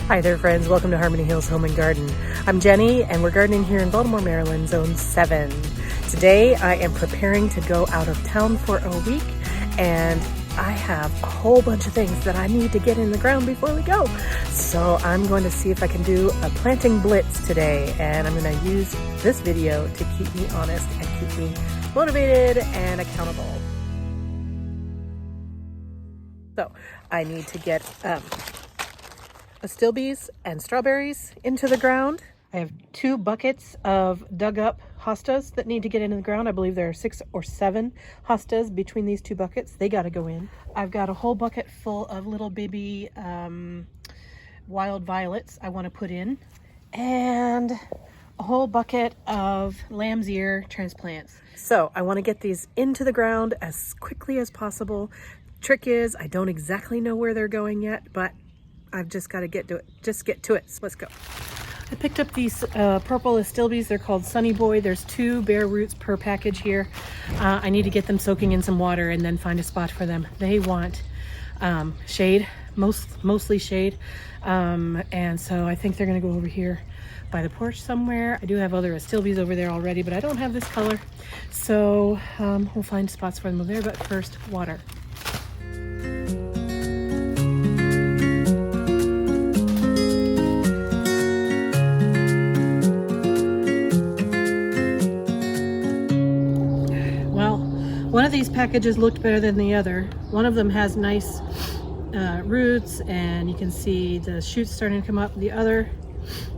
Hi there friends, welcome to Harmony Hills Home and Garden. I'm Jenny and we're gardening here in Baltimore, Maryland, Zone 7. Today I am preparing to go out of town for a week and I have a whole bunch of things that I need to get in the ground before we go. So I'm going to see if I can do a planting blitz today, and I'm going to use this video to keep me honest and keep me motivated and accountable. So I need to get astilbes and strawberries into the ground. I have 2 buckets of dug up hostas that need to get into the ground. I believe there are 6 or 7 hostas between these 2 buckets. They got to go in. I've got a whole bucket full of little baby wild violets I want to put in, and a whole bucket of lamb's ear transplants. So I want to get these into the ground as quickly as possible. Trick is I don't exactly know where they're going yet, but I've just got to get to it. Just get to it. So let's go. I picked up these purple astilbes. They're called Sunny Boy. There's 2 bare roots per package here. I need to get them soaking in some water and then find a spot for them. They want shade, mostly shade. And so I think they're going to go over here by the porch somewhere. I do have other astilbes over there already, but I don't have this color. So we'll find spots for them over there. But first, water. One of these packages looked better than the other. One of them has nice roots and you can see the shoots starting to come up. The other,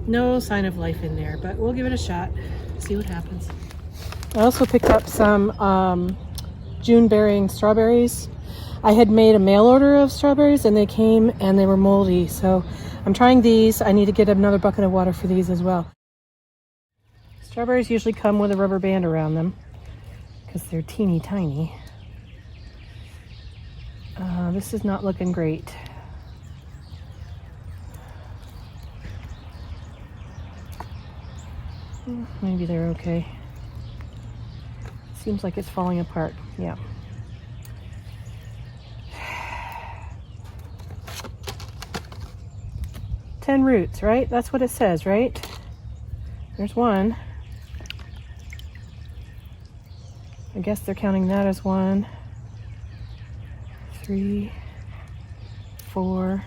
no sign of life in there, but we'll give it a shot, see what happens. I also picked up some June bearing strawberries. I had made a mail order of strawberries and they came and they were moldy, so I'm trying these. I need to get another bucket of water for these as well. Strawberries usually come with a rubber band around them because they're teeny tiny. This is not looking great. Maybe they're okay. Seems like it's falling apart. Yeah. Ten roots, right? That's what it says, right? There's one. I guess they're counting that as 1, 3, 4,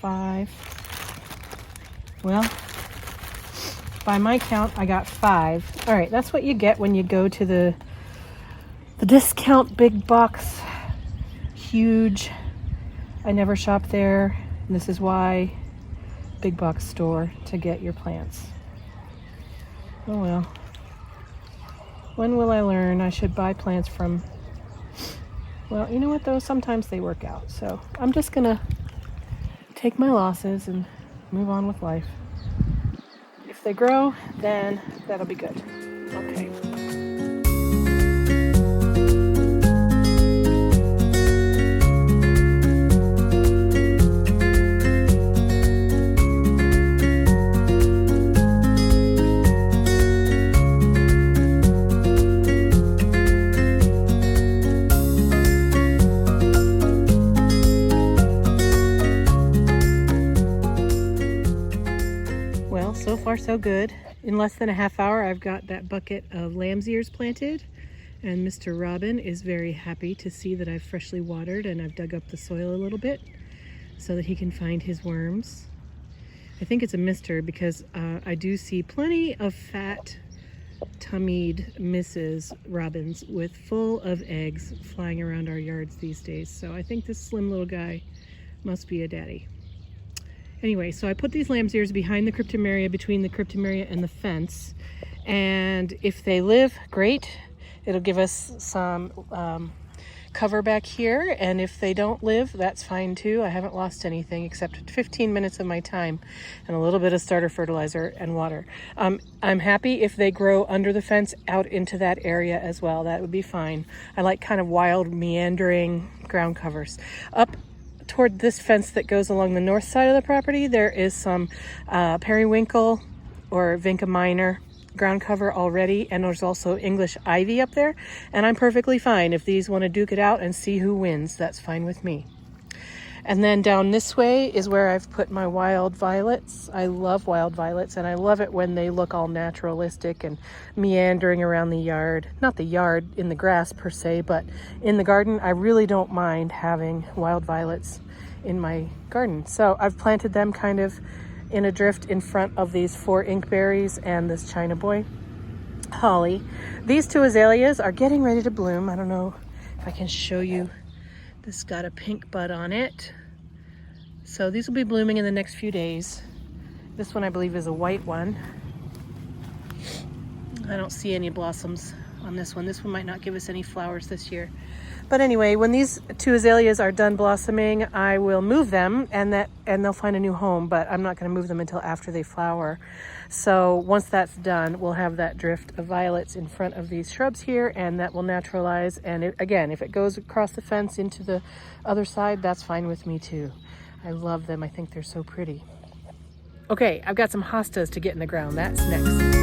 5. Well, by my count, I got 5. All right, that's what you get when you go to the discount big box, huge. I never shop there, and this is why. Big box store to get your plants. Oh well. When will I learn I should buy plants from, well, you know what though, sometimes they work out. So I'm just gonna take my losses and move on with life. If they grow, then that'll be good. Okay. So far so good. In less than a half hour I've got that bucket of lamb's ears planted, and Mr. Robin is very happy to see that I've freshly watered and I've dug up the soil a little bit so that he can find his worms. I think it's a mister because I do see plenty of fat tummied Mrs. Robins with full of eggs flying around our yards these days. So I think this slim little guy must be a daddy. Anyway, so I put these lamb's ears behind the cryptomeria, between the cryptomeria and the fence. And if they live, great. It'll give us some cover back here. And if they don't live, that's fine too. I haven't lost anything except 15 minutes of my time and a little bit of starter fertilizer and water. I'm happy if they grow under the fence out into that area as well. That would be fine. I like kind of wild, meandering ground covers. Up toward this fence that goes along the north side of the property, there is some periwinkle or vinca minor ground cover already, and there's also English ivy up there, and I'm perfectly fine. If these want to duke it out and see who wins, that's fine with me. And then down this way is where I've put my wild violets. I love wild violets, and I love it when they look all naturalistic and meandering around the yard. Not the yard in the grass per se, but in the garden. I really don't mind having wild violets in my garden. So I've planted them kind of in a drift in front of these 4 inkberries and this China boy holly. These 2 azaleas are getting ready to bloom. I don't know if I can show you. This got a pink bud on it. So these will be blooming in the next few days. This one I believe is a white one. I don't see any blossoms on this one. This one might not give us any flowers this year. But anyway, when these 2 azaleas are done blossoming, I will move them and they'll find a new home, but I'm not going to move them until after they flower. So once that's done, we'll have that drift of violets in front of these shrubs here, and that will naturalize. And again, if it goes across the fence into the other side, that's fine with me too. I love them. I think they're so pretty. Okay, I've got some hostas to get in the ground. That's next.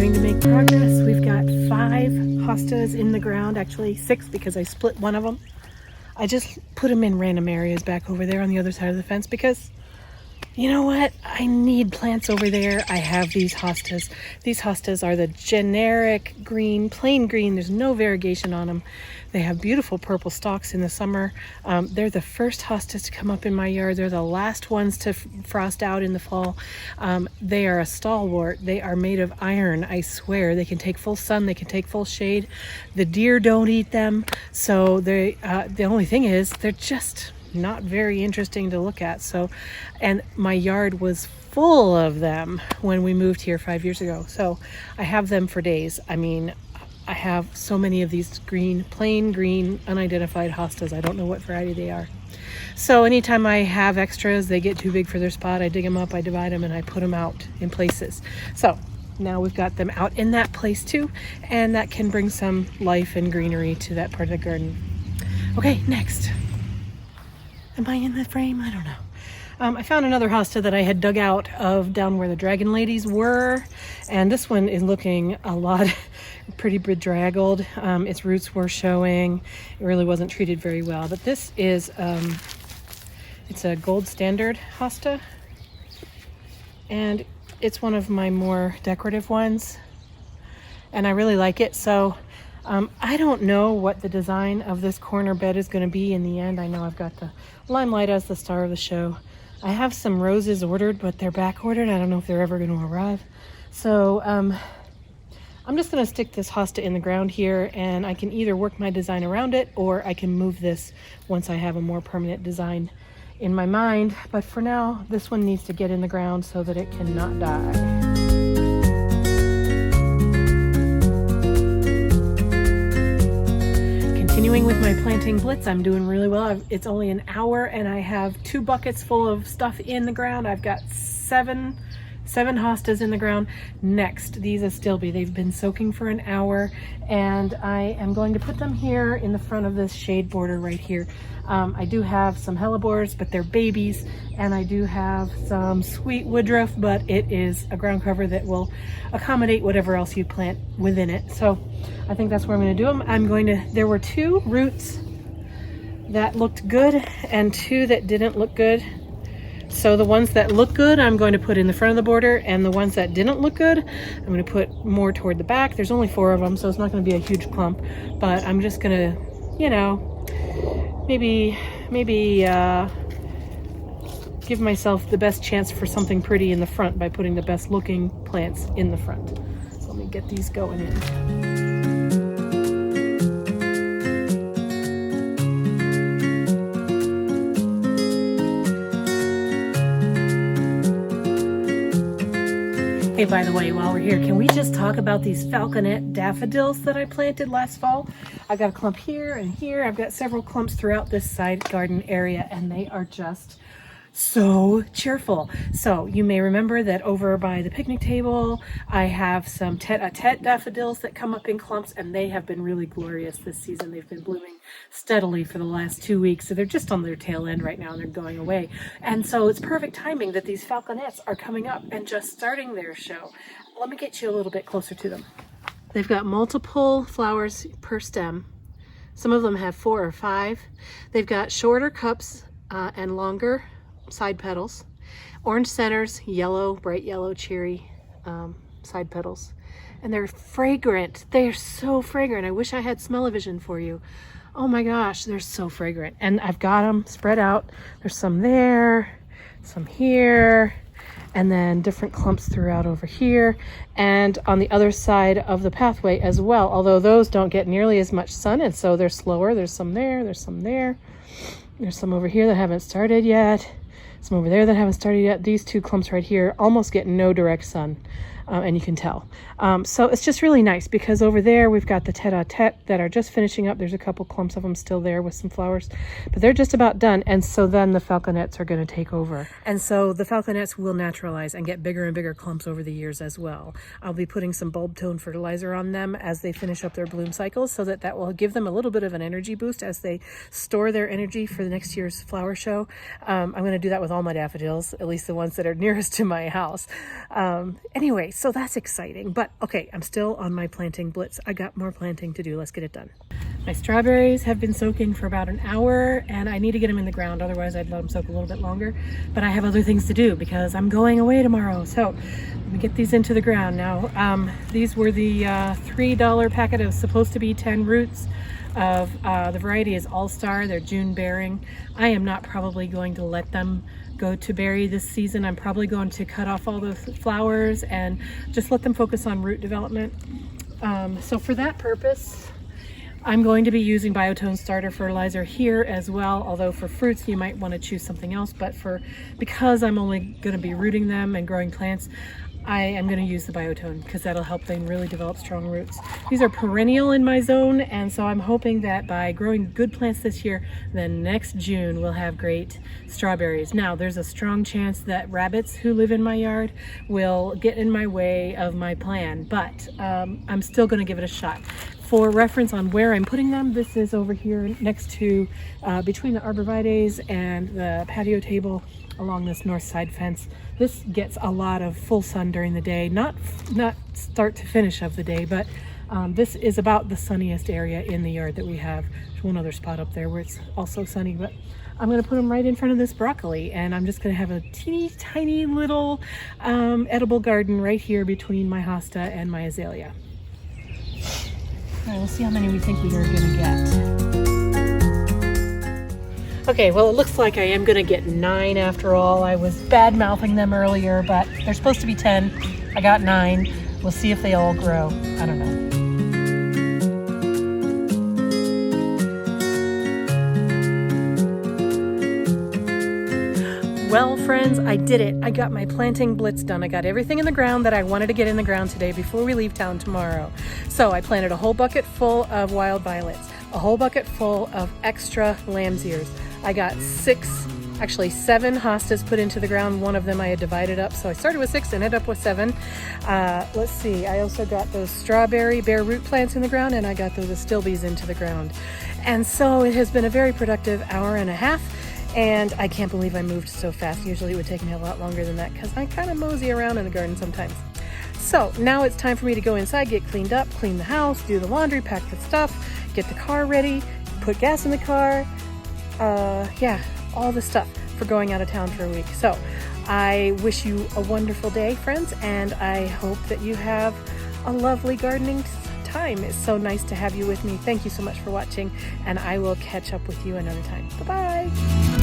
To make progress. We've got 5 hostas in the ground, actually 6 because I split one of them. I just put them in random areas back over there on the other side of the fence because, you know what, I need plants over there. I have these hostas. These hostas are the generic green, plain green. There's no variegation on them. They have beautiful purple stalks in the summer. They're the first hostas to come up in my yard. They're the last ones to frost out in the fall. They are a stalwart. They are made of iron, I swear. They can take full sun. They can take full shade. The deer don't eat them. So the only thing is they're just not very interesting to look at. So, and my yard was full of them when we moved here 5 years ago. So I have them for days. I mean, I have so many of these green, plain green, unidentified hostas. I don't know what variety they are. So anytime I have extras, they get too big for their spot, I dig them up, I divide them, and I put them out in places. So now we've got them out in that place too, and that can bring some life and greenery to that part of the garden. Okay, next. Am I in the frame? I don't know. I found another hosta that I had dug out of down where the dragon ladies were, and this one is looking a lot pretty bedraggled. Its roots were showing. It really wasn't treated very well, but this is it's a gold standard hosta, and it's one of my more decorative ones, and I really like it. So I don't know what the design of this corner bed is going to be in the end. I know I've got the limelight as the star of the show. I have some roses ordered, but they're back ordered. I don't know if they're ever going to arrive. So I'm just going to stick this hosta in the ground here, and I can either work my design around it or I can move this once I have a more permanent design in my mind. But for now, this one needs to get in the ground so that it cannot die. Continuing with my planting blitz, I'm doing really well. It's only an hour and I have 2 buckets full of stuff in the ground. I've got seven hostas in the ground. Next, these astilbe. They've been soaking for an hour, and I am going to put them here in the front of this shade border right here. I do have some hellebores, but they're babies, and I do have some sweet woodruff, but it is a ground cover that will accommodate whatever else you plant within it. So I think that's where I'm going to do them. There were 2 roots that looked good and 2 that didn't look good. So the ones that look good, I'm going to put in the front of the border, and the ones that didn't look good, I'm going to put more toward the back. There's only 4 of them, so it's not going to be a huge clump, but I'm just going to, you know, maybe give myself the best chance for something pretty in the front by putting the best looking plants in the front. So let me get these going in. Hey, by the way, while we're here, can we just talk about these falconet daffodils that I planted last fall? I've got a clump here and here. I've got several clumps throughout this side garden area, and they are just so cheerful. So you may remember that over by the picnic table, I have some tete-a-tete daffodils that come up in clumps, and they have been really glorious this season. They've been blooming steadily for the last 2 weeks, so they're just on their tail end right now and they're going away. And so it's perfect timing that these falconets are coming up and just starting their show. Let me get you a little bit closer to them. They've got multiple flowers per stem. Some of them have 4 or 5. They've got shorter cups and longer side petals, orange centers, yellow, bright yellow, cheery side petals, and they're fragrant. They are so fragrant. I wish I had smell-o-vision for you. Oh my gosh, they're so fragrant. And I've got them spread out. There's some there, some here, and then different clumps throughout over here and on the other side of the pathway as well, although those don't get nearly as much sun, and so they're slower. There's some there, there's some there, there's some over here that haven't started yet, some over there that haven't started yet. These 2 clumps right here almost get no direct sun, and you can tell. So it's just really nice because over there we've got the tete-a-tete that are just finishing up. There's a couple clumps of them still there with some flowers, but they're just about done. And so then the falconets are going to take over. And so the falconets will naturalize and get bigger and bigger clumps over the years as well. I'll be putting some bulb tone fertilizer on them as they finish up their bloom cycles, so that will give them a little bit of an energy boost as they store their energy for the next year's flower show. I'm going to do that with all my daffodils, at least the ones that are nearest to my house. Anyway, so that's exciting. But okay, I'm still on my planting blitz. I got more planting to do. Let's get it done. My strawberries have been soaking for about an hour, and I need to get them in the ground. Otherwise, I'd let them soak a little bit longer. But I have other things to do because I'm going away tomorrow. So let me get these into the ground now. These were the $3 packet of supposed to be 10 roots of the variety is All-Star. They're June bearing. I am not probably going to let them go to berry this season. I'm probably going to cut off all the flowers and just let them focus on root development. So for that purpose, I'm going to be using Biotone starter fertilizer here as well, although for fruits you might want to choose something else, but because I'm only going to be rooting them and growing plants, I am going to use the Biotone because that'll help them really develop strong roots. These are perennial in my zone, and so I'm hoping that by growing good plants this year, then next June we'll have great strawberries. Now, there's a strong chance that rabbits who live in my yard will get in my way of my plan, but I'm still going to give it a shot. For reference on where I'm putting them, this is over here next to, between the arborvitaes and the patio table along this north side fence. This gets a lot of full sun during the day, not start to finish of the day, but this is about the sunniest area in the yard that we have. There's one other spot up there where it's also sunny, but I'm going to put them right in front of this broccoli, and I'm just going to have a teeny tiny little edible garden right here between my hosta and my azalea. All right, we'll see how many we think we are going to get. Okay, well, it looks like I am going to get 9 after all. I was bad-mouthing them earlier, but they're supposed to be 10. I got 9. We'll see if they all grow. I don't know. Well, friends, I did it. I got my planting blitz done. I got everything in the ground that I wanted to get in the ground today before we leave town tomorrow. So I planted a whole bucket full of wild violets, a whole bucket full of extra lamb's ears. I got 7 hostas put into the ground. One of them I had divided up, so I started with 6 and ended up with 7. Let's see, I also got those strawberry bare root plants in the ground, and I got those astilbes into the ground. And so it has been a very productive hour and a half. And I can't believe I moved so fast. Usually it would take me a lot longer than that because I kind of mosey around in the garden sometimes. So now it's time for me to go inside, get cleaned up, clean the house, do the laundry, pack the stuff, get the car ready, put gas in the car. Yeah, all the stuff for going out of town for a week. So I wish you a wonderful day, friends, and I hope that you have a lovely gardening time. It's so nice to have you with me. Thank you so much for watching, and I will catch up with you another time. Bye-bye.